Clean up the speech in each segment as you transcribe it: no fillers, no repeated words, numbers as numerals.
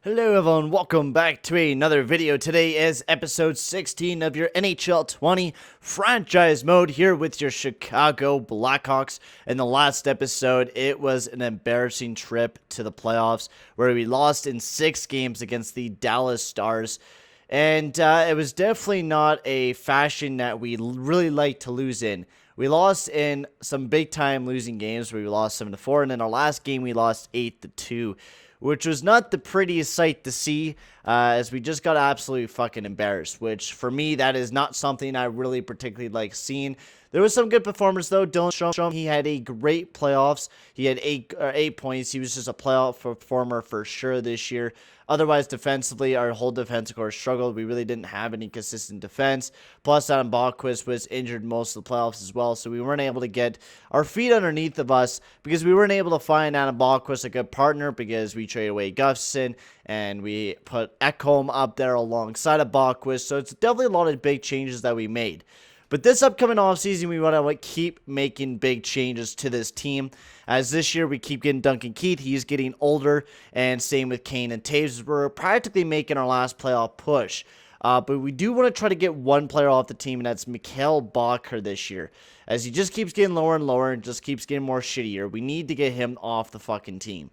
Hello everyone, welcome back to another video. Today is episode 16 of your NHL 20 franchise mode here with your Chicago Blackhawks. In the last episode, it was an embarrassing trip to the playoffs where we lost in 6 games against the Dallas Stars. And it was definitely not a fashion that we really like to lose in. We lost in some big time losing games where we lost 7-4, and in our last game we lost 8-2. Which was not the prettiest sight to see, as we just got absolutely fucking embarrassed, which for me, that is not something I really particularly like seeing. There was some good performance though. Dylan Strome, he had a great playoffs. He had 8 points. He was just a playoff performer for sure this year. Otherwise, defensively, our whole defensive core struggled. We really didn't have any consistent defense. Plus, Adam Boedker was injured most of the playoffs as well, so we weren't able to get our feet underneath of us because we weren't able to find Adam Boedker a good partner because we traded away Gustafsson and we put Ekholm up there alongside of Boedker. So it's definitely a lot of big changes that we made. But this upcoming offseason, we want to keep making big changes to this team. As this year, we keep getting Duncan Keith. He's getting older. And same with Kane and Toews. We're practically making our last playoff push. But we do want to try to get one player off the team, and that's Mikkel Boedker this year. As he just keeps getting lower and lower and just keeps getting more shittier, we need to get him off the fucking team.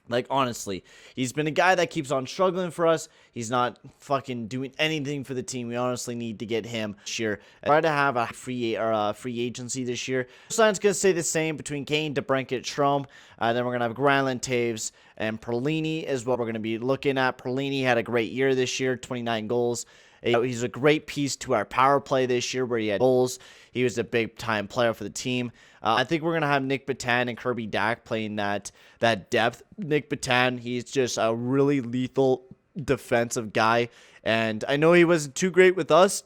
Like, honestly, he's been a guy that keeps on struggling for us. He's not fucking doing anything for the team. We honestly need to get him this year. Try to have a free agency this year. Sign's going to stay the same between Kane, DeBrincat, Strome. Then we're going to have Granlund, Toews, and Perlini is what we're going to be looking at. Perlini had a great year this year, 29 goals. He's a great piece to our power play this year where he had goals. He was a big-time player for the team. I think we're going to have Nick Batan and Kirby Dach playing that depth. Nick Batan, he's just a really lethal defensive guy. And I know he wasn't too great with us,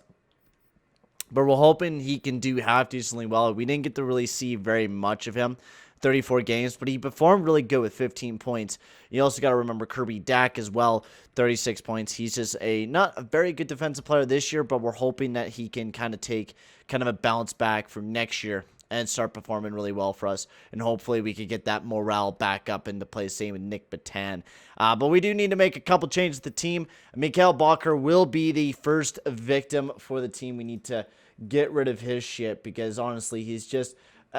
but we're hoping he can do half decently well. We didn't get to really see very much of him. 34 games, but he performed really good with 15 points. You also got to remember Kirby Dach as well, 36 points. He's just not a very good defensive player this year, but we're hoping that he can kind of take a bounce back from next year and start performing really well for us. And hopefully we could get that morale back up into play, same with Nick Batan. But we do need to make a couple changes to the team. Mikkel Boedker will be the first victim for the team. We need to get rid of his shit because honestly, he's just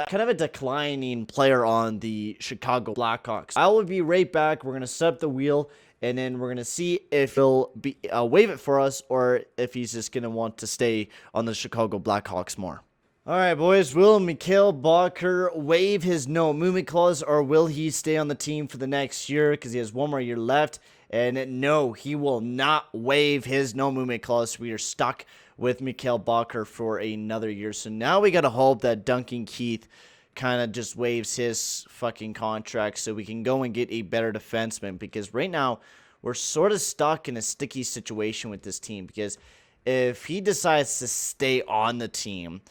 kind of a declining player on the Chicago Blackhawks. I will be right back. We're going to set up the wheel, and then we're going to see if he'll waive it for us or if he's just going to want to stay on the Chicago Blackhawks more. All right, boys. Will Mikkel Boedker waive his no movement clause, or will he stay on the team for the next year because he has one more year left? And no, he will not waive his no movement clause. We are stuck with Mikkel Boedker for another year. So now we got to hope that Duncan Keith kind of just waives his fucking contract so we can go and get a better defenseman, because right now we're sort of stuck in a sticky situation with this team, because if he decides to stay on the team,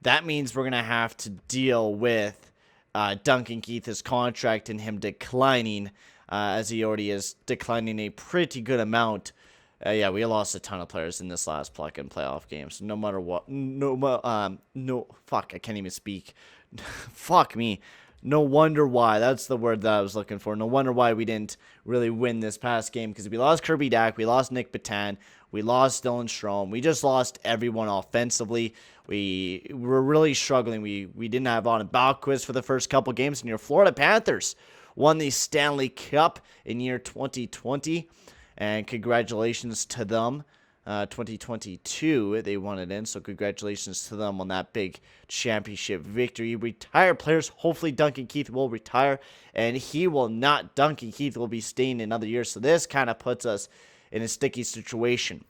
that means we're going to have to deal with Duncan Keith's contract and him declining, as he already is declining a pretty good amount. Yeah, we lost a ton of players in this last playoff game. So no matter what, fuck, I can't even speak. Fuck me. No wonder why. That's the word that I was looking for. No wonder why we didn't really win this past game, because we lost Kirby Dach, we lost Nick Batan, we lost Dylan Strome. We just lost everyone offensively. We were really struggling. We didn't have on a Boedker for the first couple games, and your Florida Panthers won the Stanley Cup in year 2020. And congratulations to them. 2022, they won it in. So congratulations to them on that big championship victory. Retired players. Hopefully Duncan Keith will retire. And he will not. Duncan Keith will be staying another year. So this kind of puts us in a sticky situation.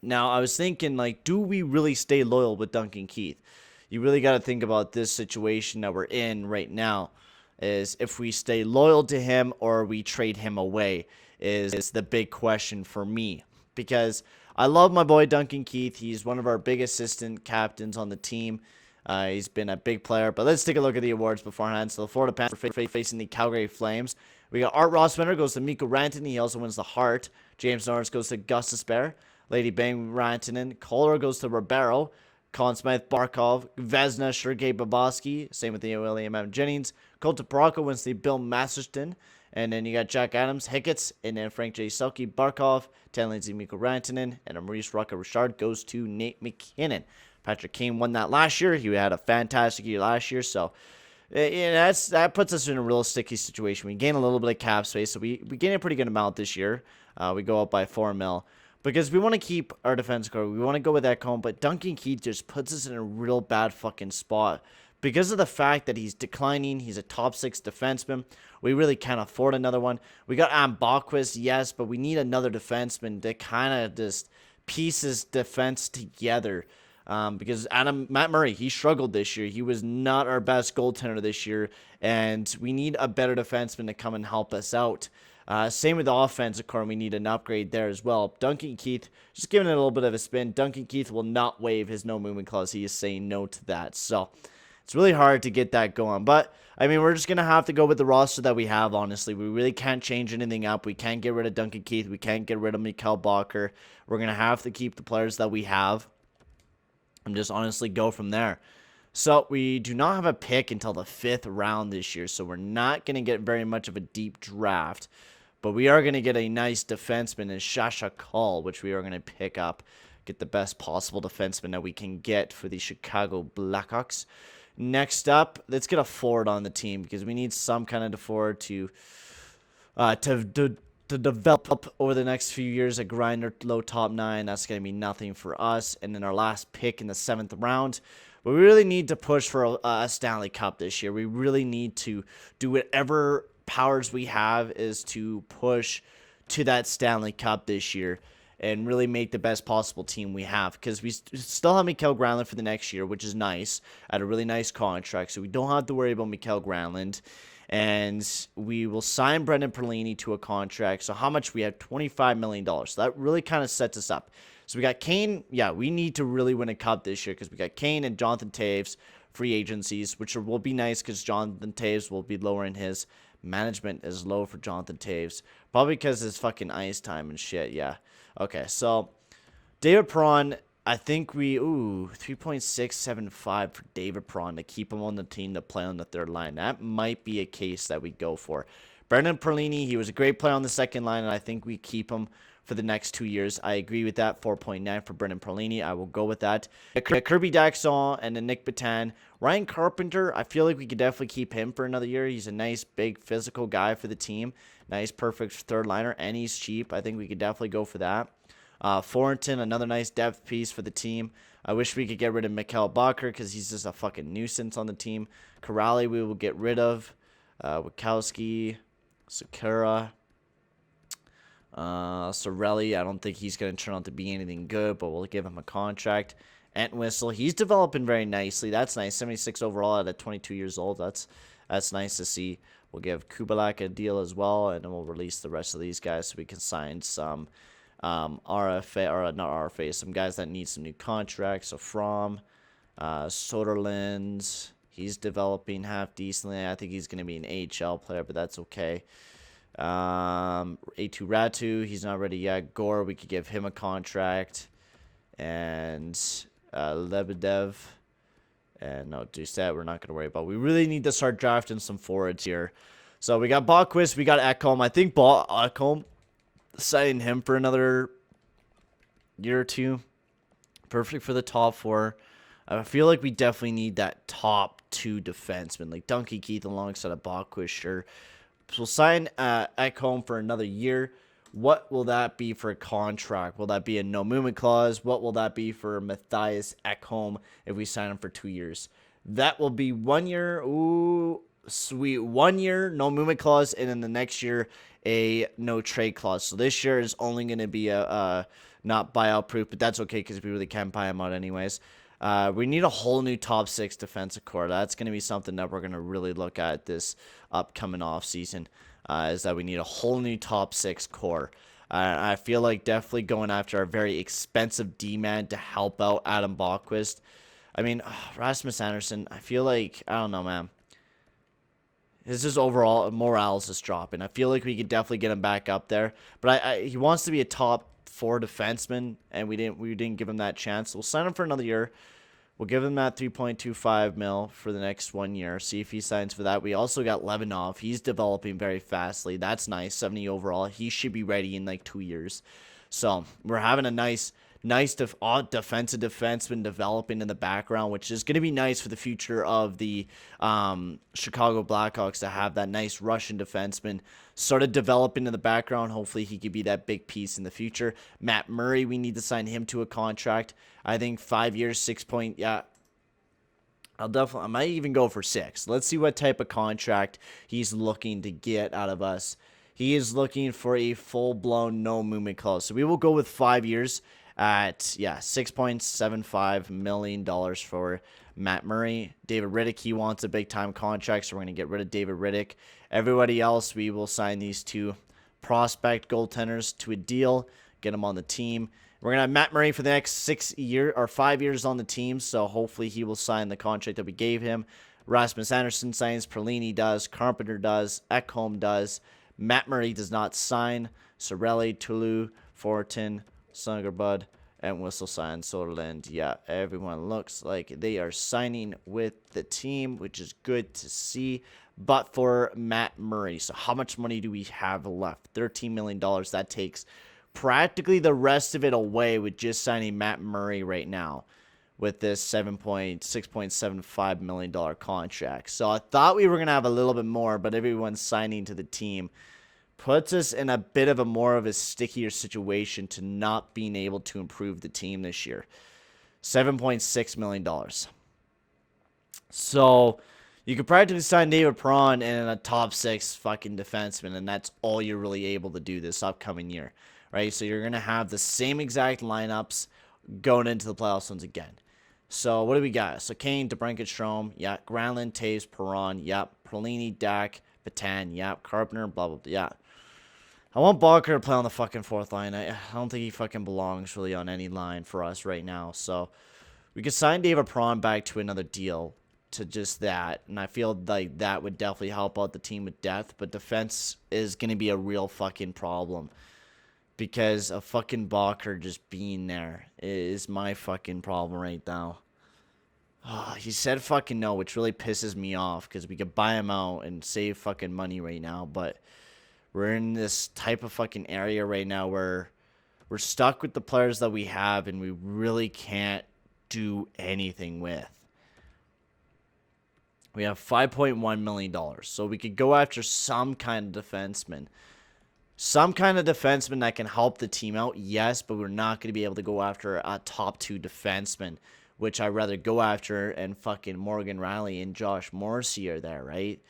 Now, I was thinking, like, do we really stay loyal with Duncan Keith? You really got to think about this situation that we're in right now. Is if we stay loyal to him or we trade him away is the big question for me, because I love my boy Duncan Keith. He's one of our big assistant captains on the team. He's been a big player, but let's take a look at the awards beforehand. So the Florida Panthers facing the Calgary Flames. We got Art Rossmanner goes to Mikko Rantanen. He also wins the Hart. James Norris goes to Gus Despair. Lady Bang Rantanen. Kohler goes to Ribeiro. Conn Smythe, Barkov, Vezina, Sergei Bobrovsky. Same with the William M. Jennings. Colton Paraka wins the Bill Masterton. And then you got Jack Adams, Hicketts, and then Frank J. Selke, Barkov, Tan Lindsay, Mikko Rantanen, and a Maurice Rocca-Richard goes to Nate McKinnon. Patrick Kane won that last year. He had a fantastic year last year, so that puts us in a real sticky situation. We gain a little bit of cap space, so we gain a pretty good amount this year. We go up by 4 mil. Because we want to keep our defense core. We want to go with Ekholm, but Duncan Keith just puts us in a real bad fucking spot. Because of the fact that he's declining, he's a top 6 defenseman. We really can't afford another one. We got Boqvist, yes, but we need another defenseman that kind of just pieces defense together. Because Matt Murray, he struggled this year. He was not our best goaltender this year, and we need a better defenseman to come and help us out. Same with the offensive core. We need an upgrade there as well. Duncan Keith, just giving it a little bit of a spin. Duncan Keith will not waive his no movement clause. He is saying no to that. So it's really hard to get that going. But, I mean, we're just going to have to go with the roster that we have, honestly. We really can't change anything up. We can't get rid of Duncan Keith. We can't get rid of Mikkel Boedker. We're going to have to keep the players that we have and just honestly go from there. So we do not have a pick until the 5th round this year, so we're not going to get very much of a deep draft. But we are going to get a nice defenseman in Sasha Call, which we are going to pick up. Get the best possible defenseman that we can get for the Chicago Blackhawks. Next up, let's get a forward on the team because we need some kind of forward to develop over the next few years. A grinder low top 9, that's going to be nothing for us. And then our last pick in the 7th round. But we really need to push for a Stanley Cup this year. We really need to do whatever powers we have is to push to that Stanley Cup this year and really make the best possible team we have, because we still have Mikael Granlund for the next year, which is nice, at a really nice contract, so we don't have to worry about Mikael Granlund. And we will sign Brendan Perlini to a contract. So how much? We have $25 million. So that really kind of sets us up. So we got Kane. Yeah, we need to really win a cup this year because we got Kane and Jonathan Toews free agencies, which will be nice because Jonathan Toews will be lowering his management is low for Jonathan Toews. Probably because his fucking ice time and shit. Yeah. Okay, so David Perron, I think 3.675 for David Perron to keep him on the team to play on the third line. That might be a case that we go for. Brendan Perlini, he was a great player on the second line, and I think we keep him for the next 2 years. I agree with that. 4.9 for Brendan Perlini. I will go with that. Kirby Daxon and then Nick Batan. Ryan Carpenter, I feel like we could definitely keep him for another year. He's a nice, big, physical guy for the team. Nice, perfect third liner, and he's cheap. I think we could definitely go for that. Thornton, another nice depth piece for the team. I wish we could get rid of Mikkel Boedker because he's just a fucking nuisance on the team. Corrali, we will get rid of. Wachowski, Sakura. Sorelli, I don't think he's going to turn out to be anything good, but we'll give him a contract. Entwistle, he's developing very nicely. That's nice. 76 overall at 22 years old. That's nice to see. We'll give Kubalak a deal as well, and then we'll release the rest of these guys so we can sign some RFA, or not RFA, some guys that need some new contracts. So from Soderland, he's developing half decently. I think he's going to be an AHL player, but that's okay. A2 Ratu, he's not ready yet. Gore, we could give him a contract. And Lebedev. And no, Doucette, we're not going to worry about. We really need to start drafting some forwards here. So we got Boqvist, we got Ekholm. I think Ekholm, signing him for another year or two. Perfect for the top 4. I feel like we definitely need that top 2 defenseman, like Duncan Keith alongside of Boqvist, sure. So we'll sign Ekholm for another year. What will that be for a contract? Will that be a no movement clause? What will that be for Mattias Ekholm if we sign him for 2 years? That will be 1 year. Ooh, sweet. 1 year, no movement clause, and then the next year, a no trade clause. So this year is only going to be a not buyout proof, but that's okay because we really can't buy him out anyways. We need a whole new top 6 defensive core. That's going to be something that we're going to really look at this upcoming offseason, is that we need a whole new top 6 core. I feel like definitely going after a very expensive D-man to help out Adam Boqvist. I mean, Rasmus Anderson, I feel like, I don't know, man. His just overall morale is just dropping. I feel like we could definitely get him back up there. But he wants to be a top 4 defenseman, and we didn't give him that chance. So we'll sign him for another year. We'll give him that 3.25 mil for the next 1 year. See if he signs for that. We also got Levanov. He's developing very fastly. That's nice. 70 overall. He should be ready in like 2 years. So we're having a nice defensive defenseman developing in the background, which is going to be nice for the future of the Chicago Blackhawks to have that nice Russian defenseman sort of developing in the background. Hopefully he could be that big piece in the future. Matt Murray, we need to sign him to a contract. I think 5 years, 6 point, yeah. I might even go for 6. Let's see what type of contract he's looking to get out of us. He is looking for a full-blown no movement clause. So we will go with 5 years at, $6.75 million for Matt Murray. David Rittich, he wants a big-time contract, so we're going to get rid of David Rittich. Everybody else, we will sign these 2 prospect goaltenders to a deal, get them on the team. We're going to have Matt Murray for the next 5 years on the team, so hopefully he will sign the contract that we gave him. Rasmus Anderson signs, Perlini does, Carpenter does, Ekholm does. Matt Murray does not sign. Sorelli, Toulouse, Fortin, Sungerbud, and Whistle sign Soderland. Yeah, everyone looks like they are signing with the team, which is good to see. But for Matt Murray, so how much money do we have left? $13 million. That takes practically the rest of it away with just signing Matt Murray right now with this $6.75 million contract. So I thought we were going to have a little bit more, but everyone signing to the team puts us in a bit of a more of a stickier situation to not being able to improve the team this year. $7.6 million. So you could practically sign David Perron and a top 6 fucking defenseman, and that's all you're really able to do this upcoming year, right? So you're going to have the same exact lineups going into the playoffs once again. So what do we got? So Kane, DeBrincat, Strome, yeah. Granlund, Toews, Perron, yeah. Perlini, Dak, Vatanen, yeah. Carpenter, blah, blah, blah, yeah. I want Boedker to play on the fucking 4th line. I don't think he fucking belongs really on any line for us right now. So we could sign David Perron back to another deal to just that. And I feel like that would definitely help out the team with depth. But defense is going to be a real fucking problem. Because a fucking Boedker just being there is my fucking problem right now. Oh, he said fucking no, which really pisses me off. Because we could buy him out and save fucking money right now. But we're in this type of fucking area right now where we're stuck with the players that we have. And we really can't do anything with. We have $5.1 million. So we could go after some kind of defenseman. Some kind of defenseman that can help the team out, yes, but we're not going to be able to go after a top 2 defenseman, which I'd rather go after, and fucking Morgan Riley and Josh Morrissey are there, right?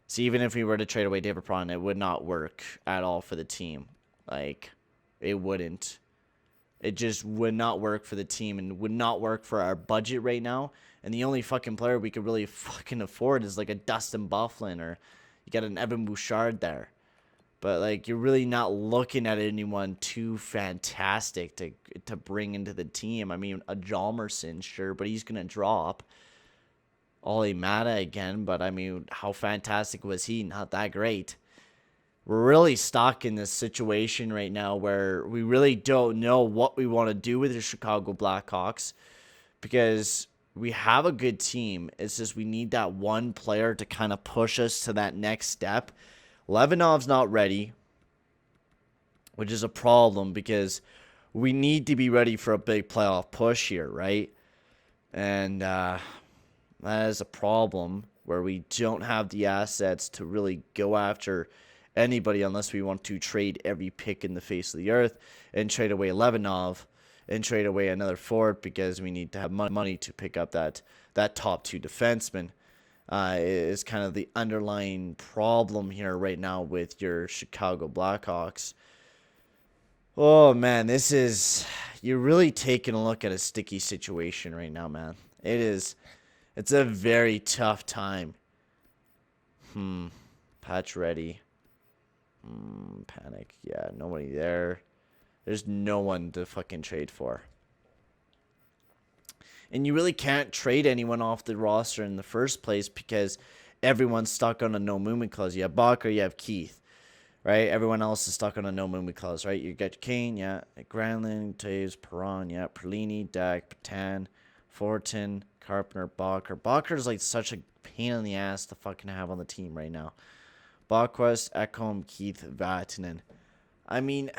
See, even if we were to trade away David Perron, it would not work at all for the team. Like, it wouldn't. It just would not work for the team and would not work for our budget right now. And the only fucking player we could really fucking afford is like a Dustin Byfuglien, or you got an Evan Bouchard there. But like, you're really not looking at anyone too fantastic to bring into the team. I mean, a Hjalmarsson, sure, but he's gonna drop. Ollie Mata again, but I mean, how fantastic was he? Not that great. We're really stuck in this situation right now where we really don't know what we want to do with the Chicago Blackhawks, because we have a good team. It's just we need that one player to kind of push us to that next step. Levanov's not ready, which is a problem because we need to be ready for a big playoff push here, right? And that is a problem where we don't have the assets to really go after anybody unless we want to trade every pick in the face of the earth and trade away Levanov and trade away another forward, because we need to have money to pick up that top 2 defenseman. Is kind of the underlying problem here right now with your Chicago Blackhawks. Oh, man, you're really taking a look at a sticky situation right now, man. It's a very tough time. Patch ready. Panic. Yeah, nobody there. There's no one to fucking trade for. And you really can't trade anyone off the roster in the first place because everyone's stuck on a no movement clause. You have Boedker, you have Keith. right? Everyone else is stuck on a no movement clause, right? You get Kane, yeah, Granlund, Toews, Perron, yeah, Perlini, Dak, Patan, Fortin, Carpenter, Boedker. Boedker is like such a pain in the ass to fucking have on the team right now. Boedker, Ekholm, Keith Vatanen. I mean,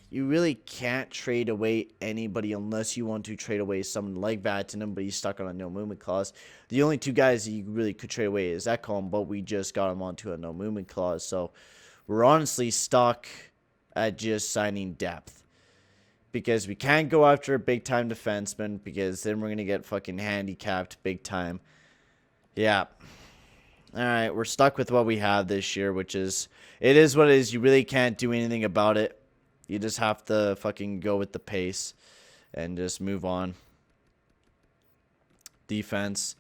you really can't trade away anybody unless you want to trade away someone like Vatanen, but he's stuck on a no movement clause. The only two guys that you really could trade away is Ekholm, but we just got him onto a no movement clause. So we're honestly stuck at just signing depth. Because we can't go after a big-time defenseman, because then we're going to get fucking handicapped big time. Yeah. Alright, we're stuck with what we have this year, which is, it is what it is. You really can't do anything about it. You just have to fucking go with the pace and just move on. Defense.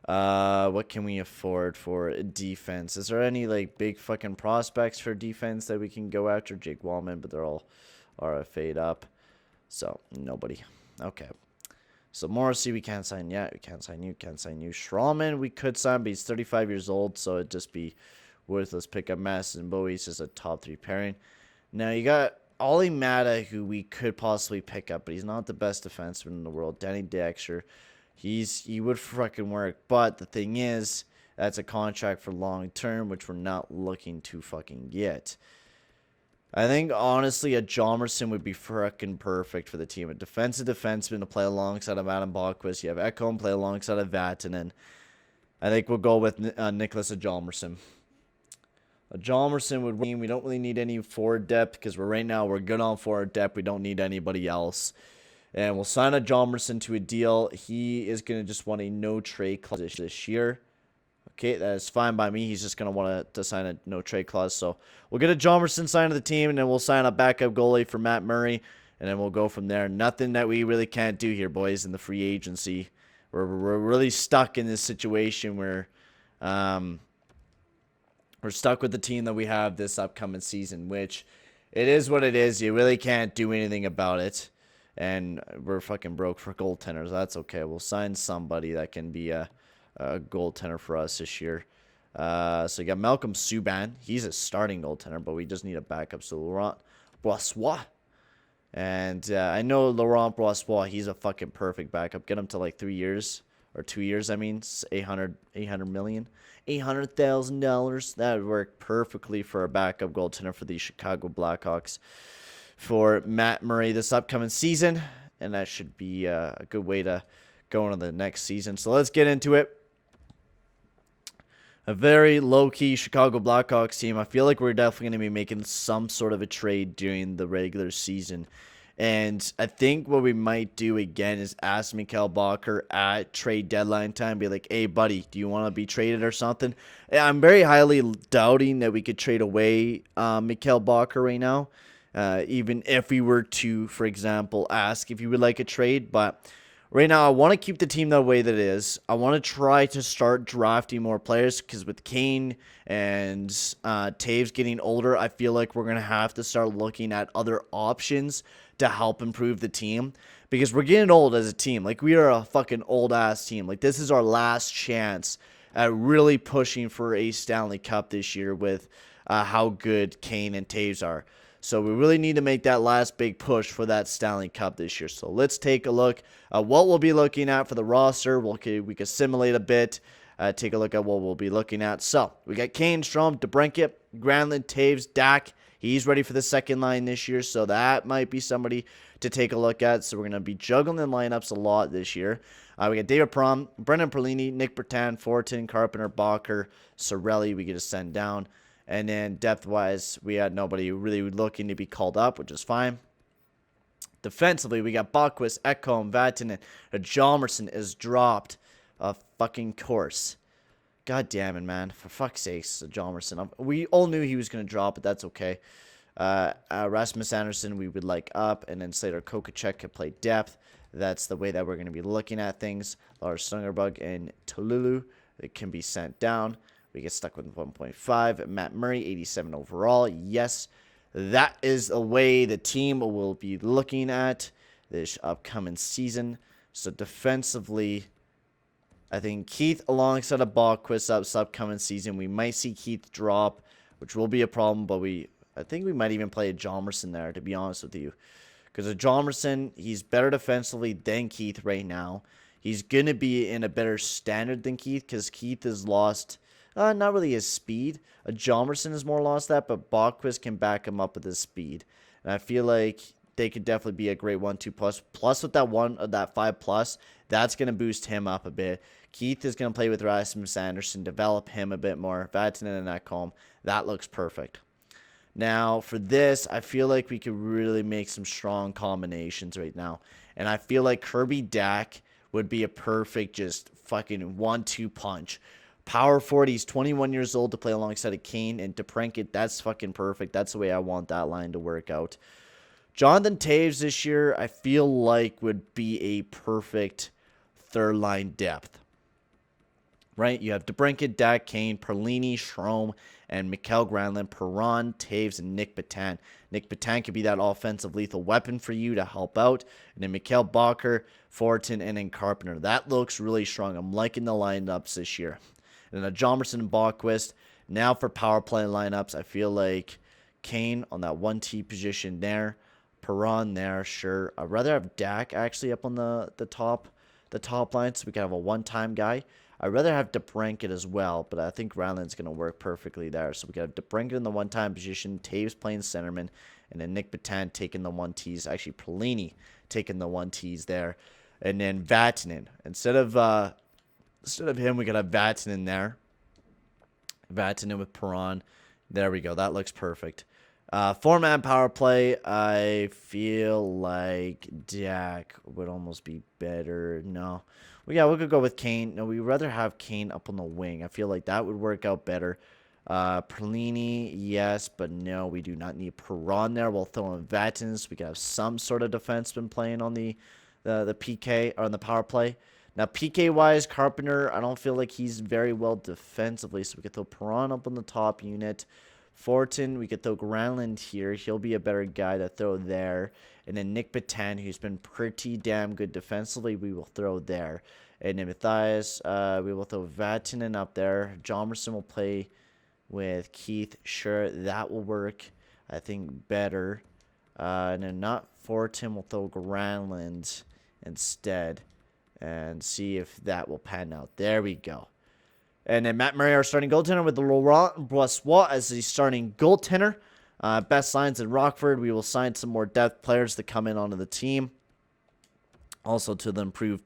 What can we afford for defense? Is there any, like, big fucking prospects for defense that we can go after? Jake Wallman, but they're all RFA'd up. So, nobody. Okay. So, Morrissey, we can't sign yet. We can't sign you. Can't sign you. Strawman, we could sign, but he's 35 years old, so it'd just be worthless pickup. Masson and Bowie's just a top 3 pairing. Now, you got Ollie Mata, who we could possibly pick up, but he's not the best defenseman in the world. Danny Dexter, he would fucking work, but the thing is, that's a contract for long term, which we're not looking to fucking get. I think, honestly, a Hjalmarsson would be freaking perfect for the team. A defensive defenseman to play alongside of Adam Boedker. You have Ekholm play alongside of Vatanen. I think we'll go with Nicholas Hjalmarsson. A Hjalmarsson would win. We don't really need any forward depth because right now we're good on forward depth. We don't need anybody else. And we'll sign a Hjalmarsson to a deal. He is going to just want a no-trade clause this year. Okay, that is fine by me. He's just going to want to sign a no-trade clause. So we'll get a Hjalmarsson signed to the team, and then we'll sign a backup goalie for Matt Murray, and then we'll go from there. Nothing that we really can't do here, boys, in the free agency. We're really stuck in this situation where we're stuck with the team that we have this upcoming season, which it is what it is. You really can't do anything about it. And we're fucking broke for goaltenders. That's okay. We'll sign somebody that can be a goaltender for us this year. So you got Malcolm Subban. He's a starting goaltender, but we just need a backup. So Laurent Brossoit. And I know Laurent Brossoit, he's a fucking perfect backup. Get him to like 3 years, or 2 years, I mean, $800 million. $800,000. That would work perfectly for a backup goaltender for the Chicago Blackhawks for Matt Murray this upcoming season. And that should be a good way to go into the next season. So let's get into it. A very low-key Chicago Blackhawks team. I feel like we're definitely going to be making some sort of a trade during the regular season. And I think what we might do again is ask Mikkel Boedker at trade deadline time, be like, hey, buddy, do you want to be traded or something? And I'm very highly doubting that we could trade away Mikkel Boedker right now, even if we were to, for example, ask if you would like a trade. But right now, I want to keep the team the way that it is. I want to try to start drafting more players because with Kane and Toews getting older, I feel like we're going to have to start looking at other options to help improve the team because we're getting old as a team. Like, we are a fucking old-ass team. Like, this is our last chance at really pushing for a Stanley Cup this year with how good Kane and Toews are. So we really need to make that last big push for that Stanley Cup this year. So let's take a look at what we'll be looking at for the roster. We can simulate a bit, take a look at what we'll be looking at. So we got Kane, Strome, DeBrincat, Granlund, Toews, Dak. He's ready for the second line this year, so that might be somebody to take a look at. So we're going to be juggling the lineups a lot this year. We got David Perron, Brendan Perlini, Nick Bertan, Fortin, Carpenter, Boedker, Sorelli we get to send down. And then depth-wise, we had nobody really looking to be called up, which is fine. Defensively, we got Boedker, Ekholm, Vatanen. Hjalmarsson is dropped a fucking course. God damn it, man. For fuck's sakes, Hjalmarsson. We all knew he was going to drop, but that's okay. Rasmus Andersson, we would like up. And then Slater Kokacek could play depth. That's the way that we're going to be looking at things. Lars Stungerbug and Tululu, it can be sent down. We get stuck with 1.5. Matt Murray, 87 overall. Yes, that is the way the team will be looking at this upcoming season. So defensively, I think Keith alongside of Boedker this upcoming season. We might see Keith drop, which will be a problem, but we I think we might even play a Hjalmarsson there, to be honest with you. Because a Hjalmarsson, he's better defensively than Keith right now. He's going to be in a better standard than Keith because Keith has lost, not really his speed. A Hjalmarsson has more lost that, but Boedker can back him up with his speed. And I feel like they could definitely be a great 1-2 plus. Plus with that 5 plus, that's going to boost him up a bit. Keith is going to play with Rasmus Andersson, develop him a bit more. Vatanen and Ekholm, that looks perfect. Now, for this, I feel like we could really make some strong combinations right now. And I feel like Kirby Dach would be a perfect just fucking 1-2 punch. Power forward, he's 21 years old to play alongside of Kane and DeBrincat. That's fucking perfect. That's the way I want that line to work out. Jonathan Toews this year, I feel like would be a perfect third line depth. Right? You have DeBrincat, Dach, Kane, Perlini, Strome, and Mikkel Granlund, Perron, Toews, and Nick Batan. Nick Batan could be that offensive lethal weapon for you to help out. And then Mikkel Boedker, Fortin, and then Carpenter. That looks really strong. I'm liking the lineups this year. And then Hjalmarsson and Boedker. Now for power play lineups, I feel like Kane on that 1T position there. Perron there, sure. I'd rather have Dach actually up on the top line so we can have a one-time guy. I'd rather have DeBrincat as well, but I think Granlund's going to work perfectly there. So we got DeBrincat in the one-time position, Toews playing centerman, and then Nick Batan taking the 1Ts. Actually, Perlini taking the 1Ts there. And then Vatanen. Instead of him, we got have Vatanen there. Vatanen with Perron. There we go. That looks perfect. 4-man power play, I feel like Dach would almost be better. No. Well, yeah, we could go with Kane. No, we'd rather have Kane up on the wing. I feel like that would work out better. Perlini, yes, but no, we do not need Perron there. We'll throw in Vatanen so we can have some sort of defenseman playing on the PK, or on the power play. Now, PK-wise, Carpenter, I don't feel like he's very well defensively, so we could throw Perron up on the top unit. Fortin, we could throw Granlund here. He'll be a better guy to throw there. And then Nick Batan, who's been pretty damn good defensively, we will throw there. And then Mattias, we will throw Vatanen up there. Hjalmarsson will play with Keith. Sure, that will work, I think, better. And then not Fortin, we'll throw Granlund instead. And see if that will pan out. There we go. And then Matt Murray, our starting goaltender, with the Laurent Brossoit as the starting goaltender. Best lines in Rockford. We will sign some more depth players to come in onto the team. Also to improve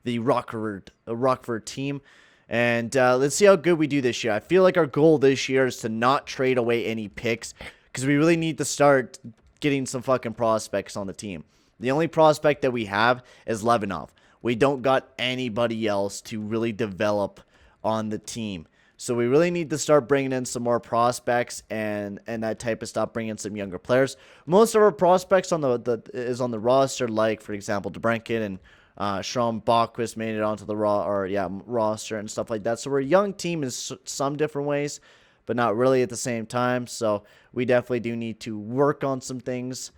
the Rockford team. And let's see how good we do this year. I feel like our goal this year is to not trade away any picks, because we really need to start getting some fucking prospects on the team. The only prospect that we have is Levinov. We don't got anybody else to really develop on the team. So we really need to start bringing in some more prospects and that type of stuff, bringing in some younger players. Most of our prospects on the roster, like, for example, DeBrincat and Strome, Boedker made it onto the roster and stuff like that. So we're a young team in some different ways, but not really at the same time. So we definitely do need to work on some things.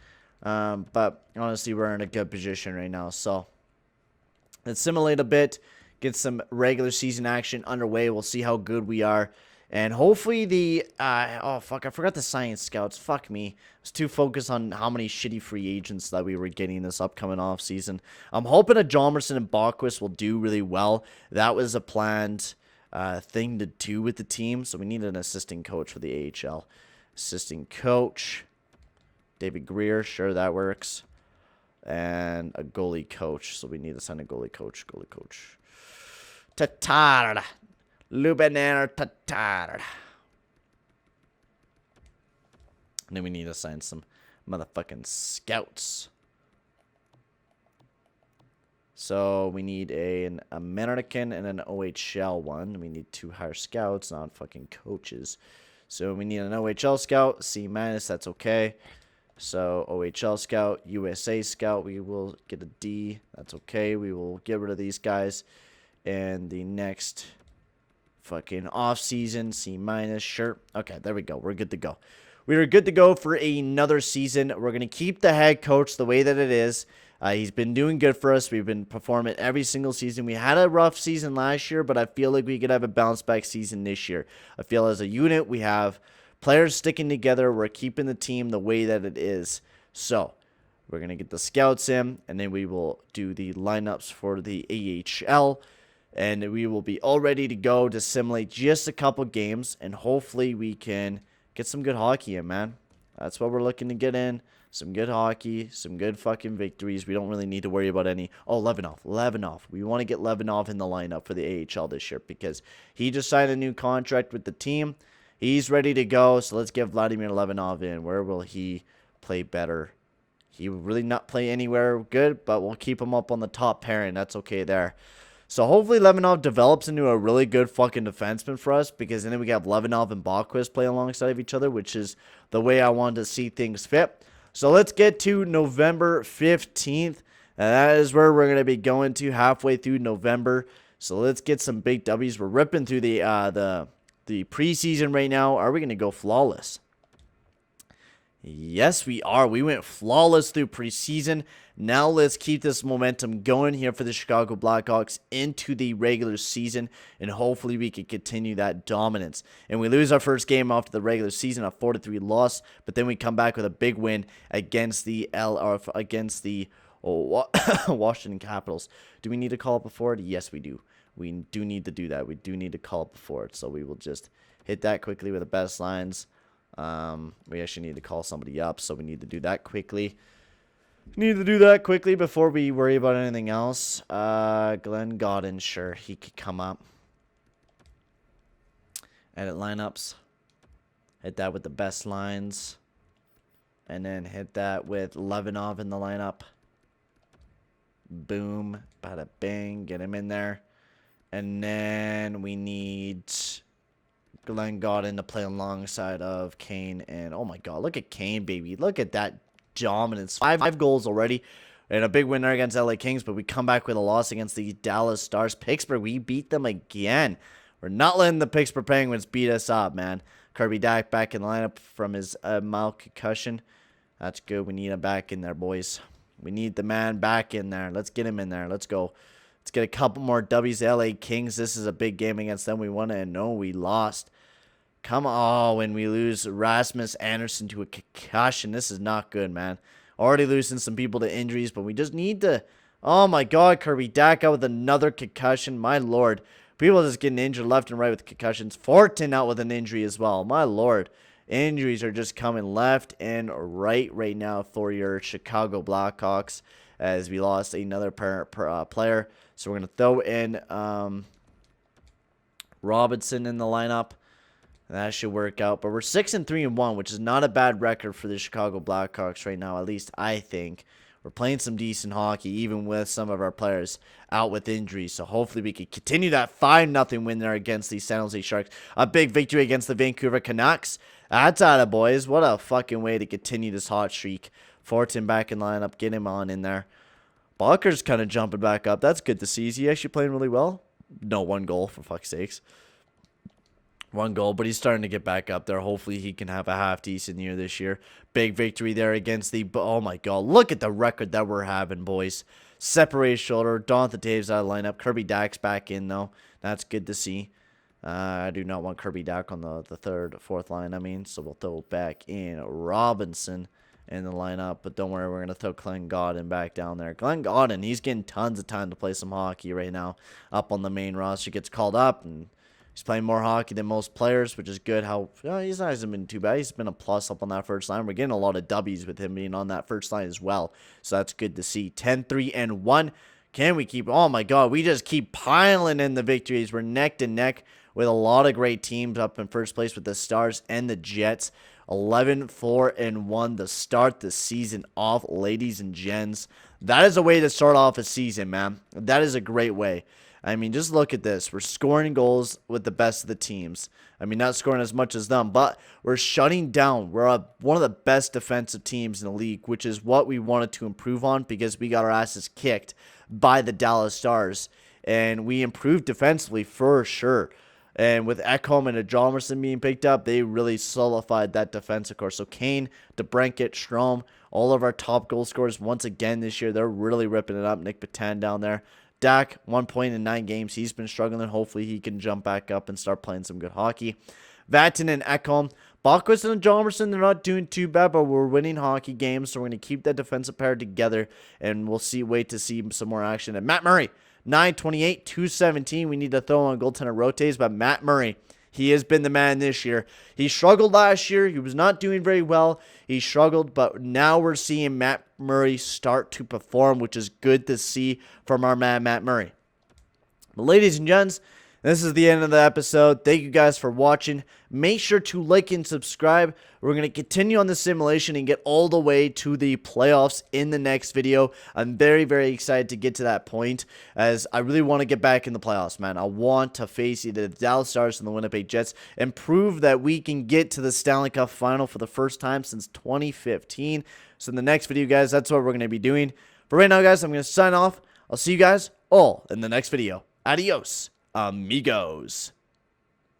But honestly, we're in a good position right now. So let's simulate a bit. Get some regular season action underway. We'll see how good we are. And hopefully the... I forgot the science scouts. Fuck me. I was too focused on how many shitty free agents that we were getting this upcoming offseason. I'm hoping that Hjalmarsson and Boedker will do really well. That was a planned thing to do with the team. So we need an assistant coach for the AHL. Assistant coach. David Greer. Sure, that works. And a goalie coach. So we need to sign a goalie coach. Goalie coach. Tatar. Lubiner Tatar. And then we need to sign some motherfucking scouts. So we need an American and an OHL one. We need 2 higher scouts, not fucking coaches. So we need an OHL scout, C-, that's okay. So OHL scout, USA scout, we will get a D. That's okay. We will get rid of these guys. And the next fucking off-season, C-, sure. Okay, there we go. We're good to go. We are good to go for another season. We're going to keep the head coach the way that it is. He's been doing good for us. We've been performing every single season. We had a rough season last year, but I feel like we could have a bounce-back season this year. I feel as a unit, we have Players sticking together. We're keeping the team the way that it is. So we're going to get the scouts in, and then we will do the lineups for the AHL. And we will be all ready to go to simulate just a couple games. And hopefully we can get some good hockey in, man. That's what we're looking to get in. Some good hockey, some good fucking victories. We don't really need to worry about any. Oh, Levanov. We want to get Levanov in the lineup for the AHL this year because he just signed a new contract with the team. He's ready to go, so let's get Vladimir Levanov in. Where will he play better? He will really not play anywhere good, but we'll keep him up on the top pairing. That's okay there. So hopefully Levanov develops into a really good fucking defenseman for us, because then we have Levanov and Boqvist play alongside of each other, which is the way I wanted to see things fit. So let's get to November 15th. And that is where we're going to be going to halfway through November. So let's get some big W's. We're ripping through the preseason right now. Are we going to go flawless? Yes, we are. We went flawless through preseason. Now let's keep this momentum going here for the Chicago Blackhawks into the regular season, and hopefully we can continue that dominance. And we lose our first game after the regular season, a 4-3 loss, but then we come back with a big win against the Washington Capitals. Do we need to call up before it? Yes, we do. We do need to do that. We do need to call up before it, so we will just hit that quickly with the best lines. We actually need to call somebody up, so we need to do that quickly. Before we worry about anything else. Glenn Godden, sure, he could come up. Edit lineups. Hit that with the best lines. And then hit that with Levanov in the lineup. Boom. Bada bing. Get him in there. And then we need Glenn Godden to play alongside of Kane. And oh my god, look at Kane, baby. Look at that dominance. 5 goals already. And a big winner against LA Kings, but we come back with a loss against the Dallas Stars. Pittsburgh, we beat them again. We're not letting the Pittsburgh Penguins beat us up, man. Kirby Dach back in the lineup from his mild concussion. That's good. We need him back in there, boys. We need the man back in there. Let's get him in there. Let's go. Let's get a couple more W's. LA Kings, this is a big game against them. We won it, and no, we lost. Come on, when we lose Rasmus Anderson to a concussion. This is not good, man. Already losing some people to injuries, but we just need to... Oh, my God, Kirby Dach out with another concussion. My Lord. People just getting injured left and right with concussions. Fortin out with an injury as well. My Lord. Injuries are just coming left and right now for your Chicago Blackhawks, as we lost another player. So we're going to throw in Robinson in the lineup. That should work out. But we're 6-3-1, which is not a bad record for the Chicago Blackhawks right now, at least I think. We're playing some decent hockey, even with some of our players out with injuries. So hopefully we can continue that 5-0 win there against the San Jose Sharks. A big victory against the Vancouver Canucks. That's out of boys. What a fucking way to continue this hot streak. Fortin back in lineup. Get him on in there. Boedker's kind of jumping back up. That's good to see. Is he actually playing really well? No, 1 goal, for fuck's sakes. 1 goal, but he's starting to get back up there. Hopefully he can have a half-decent year this year. Big victory there against the... Oh, my God. Look at the record that we're having, boys. Separated shoulder. Donta Toews out of lineup. Kirby Dach's back in, though. That's good to see. I do not want Kirby Dach on the 3rd, 4th line, I mean. So we'll throw back in Robinson in the lineup. But don't worry, we're going to throw Glenn Godden back down there. Glenn Godden, he's getting tons of time to play some hockey right now. Up on the main roster. Gets called up, and he's playing more hockey than most players, which is good. He's not hasn't been too bad. He's been a plus up on that first line. We're getting a lot of W's with him being on that first line as well. So that's good to see. 10-3-1. Can we keep... Oh, my God. We just keep piling in the victories. We're neck to neck with a lot of great teams up in first place with the Stars and the Jets. 11-4-1 to start the season off, ladies and gents. That is a way to start off a season, man. That is a great way. I mean, just look at this. We're scoring goals with the best of the teams. I mean, not scoring as much as them, but we're shutting down. We're one of the best defensive teams in the league, which is what we wanted to improve on because we got our asses kicked by the Dallas Stars. And we improved defensively for sure. And with Ekholm and Hjalmarsson being picked up, they really solidified that defensive core. So Kane, DeBrincat, Strome, all of our top goal scorers once again this year, they're really ripping it up. Nick Patan down there. Dak, 1 point in 9 games. He's been struggling. Hopefully he can jump back up and start playing some good hockey. Vatanen and Ekholm, Bachquist and Jomerson, they're not doing too bad, but we're winning hockey games, so we're going to keep that defensive pair together, and we'll wait to see some more action. And Matt Murray, 928, 217. We need to throw on goaltender rotates, but Matt Murray, he has been the man this year. He struggled last year. He was not doing very well. He struggled, but now we're seeing Matt Murray start to perform, which is good to see from our man, Matt Murray. But ladies and gents, this is the end of the episode. Thank you guys for watching. Make sure to like and subscribe. We're going to continue on the simulation and get all the way to the playoffs in the next video. I'm very, very excited to get to that point, as I really want to get back in the playoffs, man. I want to face either the Dallas Stars and the Winnipeg Jets and prove that we can get to the Stanley Cup final for the first time since 2015. So in the next video, guys, that's what we're going to be doing. For right now, guys, I'm going to sign off. I'll see you guys all in the next video. Adios, amigos.